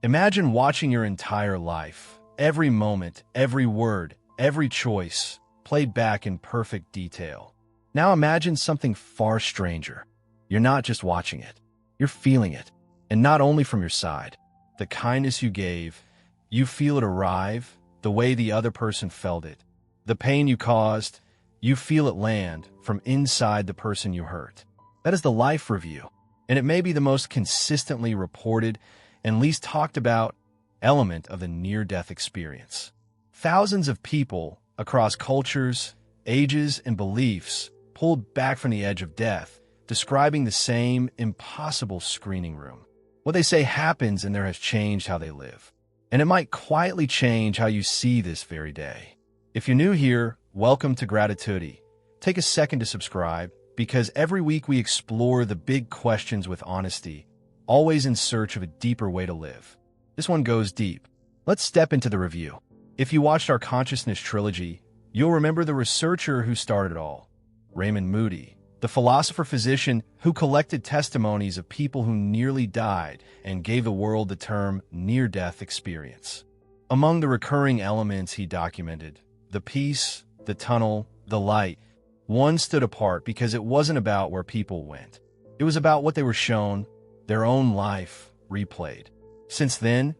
Imagine watching your entire life, every moment, every word, every choice, played back in perfect detail. Now imagine something far stranger. You're not just watching it, you're feeling it. And not only from your side. The kindness you gave, you feel it arrive the way the other person felt it. The pain you caused, you feel it land from inside the person you hurt. That is the life review, and it may be the most consistently reported and least talked about element of the near-death experience. Thousands of people across cultures, ages, and beliefs pulled back from the edge of death, describing the same impossible screening room. What they say happens and there has changed how they live. And it might quietly change how you see this very day. If you're new here, welcome to Gratitudi. Take a second to subscribe, because every week we explore the big questions with honesty, always in search of a deeper way to live. This one goes deep. Let's step into the review. If you watched our Consciousness Trilogy, you'll remember the researcher who started it all, Moody, the philosopher-physician who collected testimonies of people who nearly died and gave the world the term near-death experience. Among the recurring elements he documented, the peace, the tunnel, the light, one stood apart because it wasn't about where people went. It was about what they were shown, their own life replayed. Since then,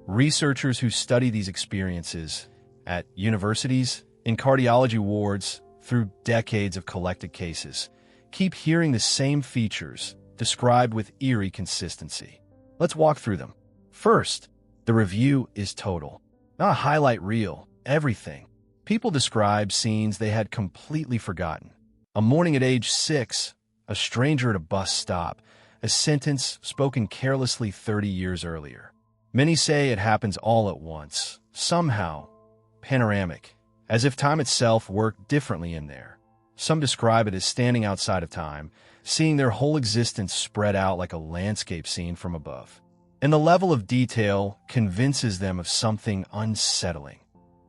researchers who study these experiences at universities, in cardiology wards, through decades of collected cases, keep hearing the same features described with eerie consistency. Let's walk through them. First, the review is total. Not a highlight reel, everything. People describe scenes they had completely forgotten. A morning at age 6, a stranger at a bus stop, a sentence spoken carelessly 30 years earlier. Many say it happens all at once, somehow, panoramic, as if time itself worked differently in there. Some describe it as standing outside of time, seeing their whole existence spread out like a landscape scene from above. And the level of detail convinces them of something unsettling.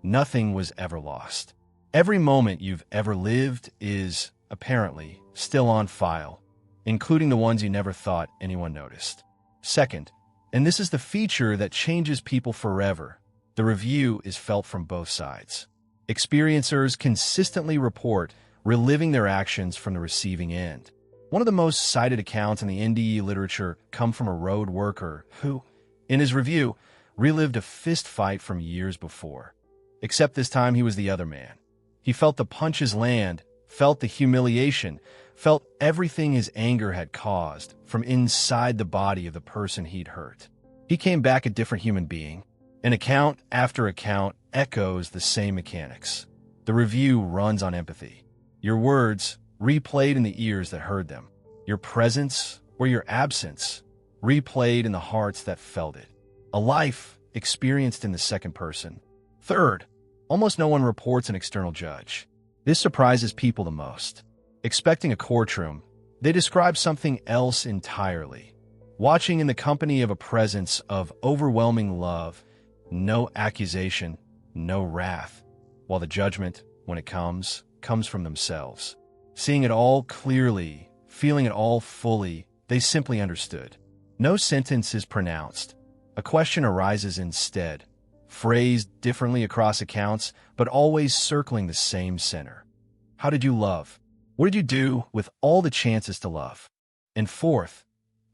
Nothing was ever lost. Every moment you've ever lived is, apparently, still on file, including the ones you never thought anyone noticed. Second, and this is the feature that changes people forever, the review is felt from both sides. Experiencers consistently report reliving their actions from the receiving end. One of the most cited accounts in the NDE literature come from a road worker who, in his review, relived a fist fight from years before. Except this time he was the other man. He felt the punches land, felt the humiliation, felt everything his anger had caused from inside the body of the person he'd hurt. He came back a different human being. An account after account echoes the same mechanics. The review runs on empathy. Your words, replayed in the ears that heard them. Your presence or your absence, replayed in the hearts that felt it. A life experienced in the second person. Third, almost no one reports an external judge. This surprises people the most. Expecting a courtroom, they describe something else entirely. Watching in the company of a presence of overwhelming love, no accusation, no wrath, while the judgment, when it comes from themselves. Seeing it all clearly, feeling it all fully, they simply understood. No sentence is pronounced. A question arises instead, phrased differently across accounts, but always circling the same center. How did you love? What did you do with all the chances to love? And fourth,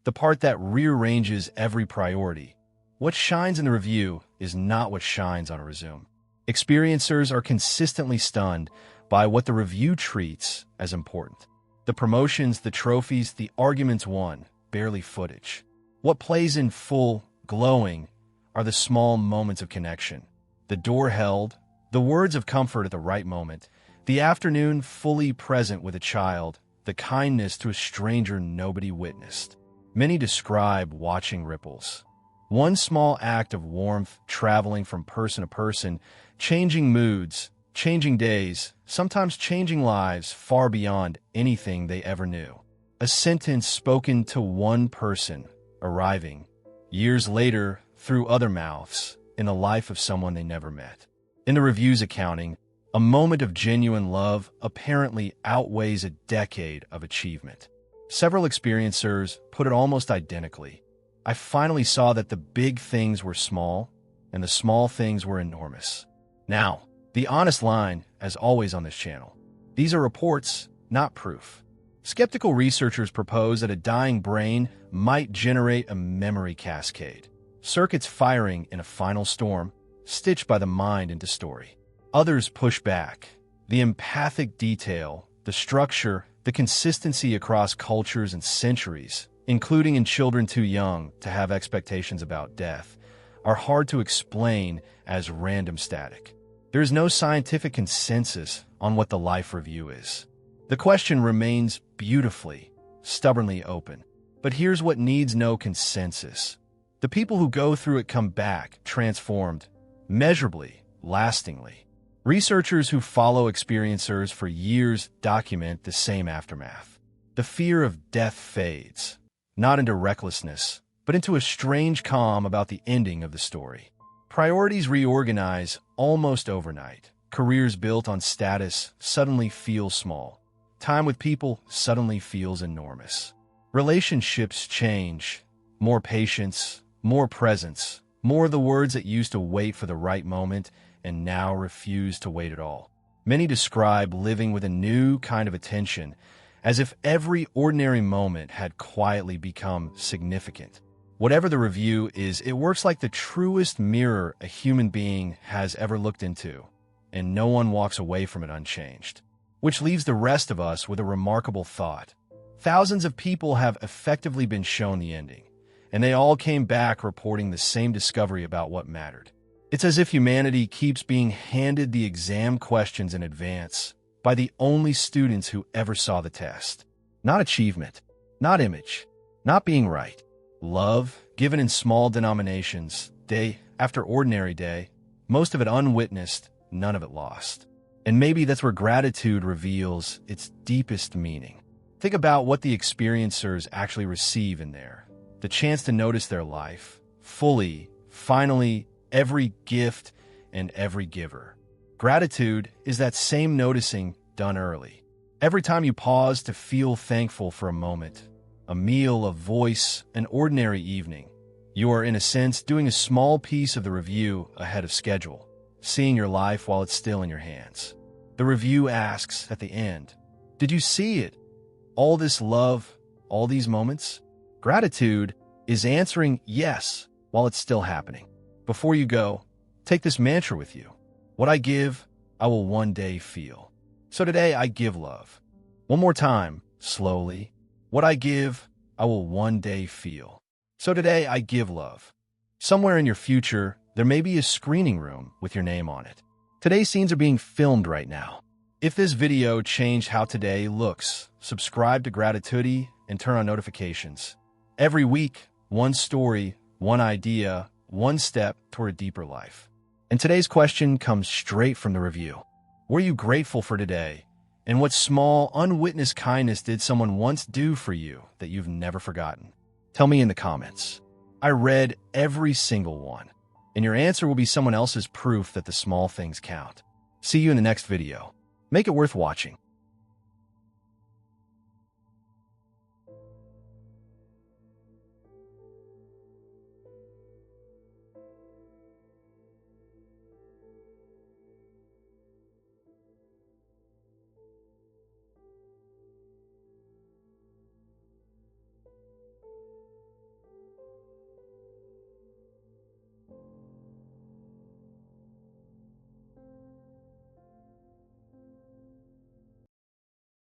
the part that rearranges every priority. What shines in the review is not what shines on a resume. Experiencers are consistently stunned by what the review treats as important. The promotions, the trophies, the arguments won, barely footage. What plays in full, glowing, are the small moments of connection. The door held, the words of comfort at the right moment, the afternoon fully present with a child, the kindness to a stranger nobody witnessed. Many describe watching ripples. One small act of warmth traveling from person to person, changing moods, changing days, sometimes changing lives far beyond anything they ever knew. A sentence spoken to one person, arriving, years later, through other mouths, in the life of someone they never met. In the review's accounting, a moment of genuine love apparently outweighs a decade of achievement. Several experiencers put it almost identically. I finally saw that the big things were small and the small things were enormous. Now, the honest line, as always on this channel, these are reports, not proof. Skeptical researchers propose that a dying brain might generate a memory cascade, circuits firing in a final storm, stitched by the mind into story. Others push back. The empathic detail, the structure, the consistency across cultures and centuries, including in children too young to have expectations about death, are hard to explain as random static. There is no scientific consensus on what the life review is. The question remains beautifully, stubbornly open. But here's what needs no consensus. The people who go through it come back, transformed, measurably, lastingly. Researchers who follow experiencers for years document the same aftermath. The fear of death fades, not into recklessness, but into a strange calm about the ending of the story. Priorities reorganize almost overnight. Careers built on status suddenly feel small. Time with people suddenly feels enormous. Relationships change. More patience, more presence, more of the words that used to wait for the right moment and now refuse to wait at all. Many describe living with a new kind of attention, as if every ordinary moment had quietly become significant. Whatever the review is, it works like the truest mirror a human being has ever looked into, and no one walks away from it unchanged. Which leaves the rest of us with a remarkable thought. Thousands of people have effectively been shown the ending, and they all came back reporting the same discovery about what mattered. It's as if humanity keeps being handed the exam questions in advance by the only students who ever saw the test. Not achievement, not image, not being right. Love, given in small denominations, day after ordinary day, most of it unwitnessed, none of it lost. And maybe that's where gratitude reveals its deepest meaning. Think about what the experiencers actually receive in there. The chance to notice their life, fully, finally, every gift and every giver. Gratitude is that same noticing done early. Every time you pause to feel thankful for a moment, a meal, a voice, an ordinary evening, you are, in a sense, doing a small piece of the review ahead of schedule, seeing your life while it's still in your hands. The review asks at the end, did you see it? All this love, all these moments? Gratitude is answering yes while it's still happening. Before you go, take this mantra with you. What I give, I will one day feel. So today I give love. One more time, slowly. What I give, I will one day feel. So today I give love. Somewhere in your future, there may be a screening room with your name on it. Today's scenes are being filmed right now. If this video changed how today looks, subscribe to Gratitudi and turn on notifications. Every week, one story, one idea, one step toward a deeper life. And today's question comes straight from the review. What are you grateful for today? And what small, unwitnessed kindness did someone once do for you that you've never forgotten? Tell me in the comments. I read every single one, and your answer will be someone else's proof that the small things count. See you in the next video. Make it worth watching.